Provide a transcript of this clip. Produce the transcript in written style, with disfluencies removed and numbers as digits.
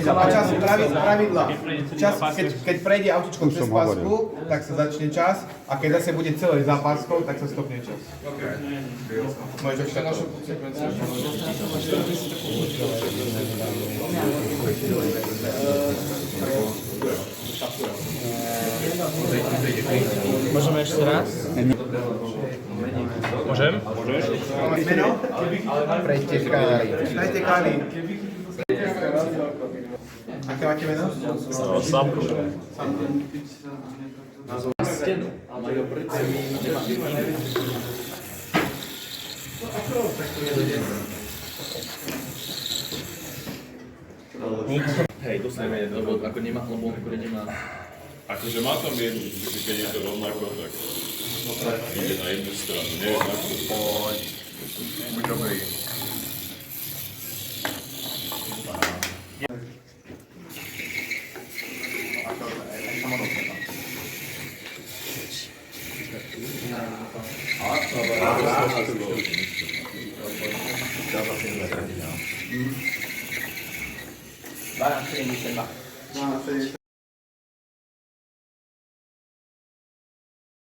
A čas pravidla. Čas, keď prejde autičko cez pásku, tak sa začne čas a keď zase bude celé za páskou, tak sa stopne čas. Môžeš ešte našu sekvenciu. Môžeme ešte raz? Môžem? Môžeš? Meno? Pretekári. Pretekári. Aké máte meno? Samko. Stenu. Hej, to sa nevie, lebo ako nemá, Akože má tam jednu, že keď je to rovnako, tak ide na jednu stranu, neviem ako. Buď dobrý. Barang 72.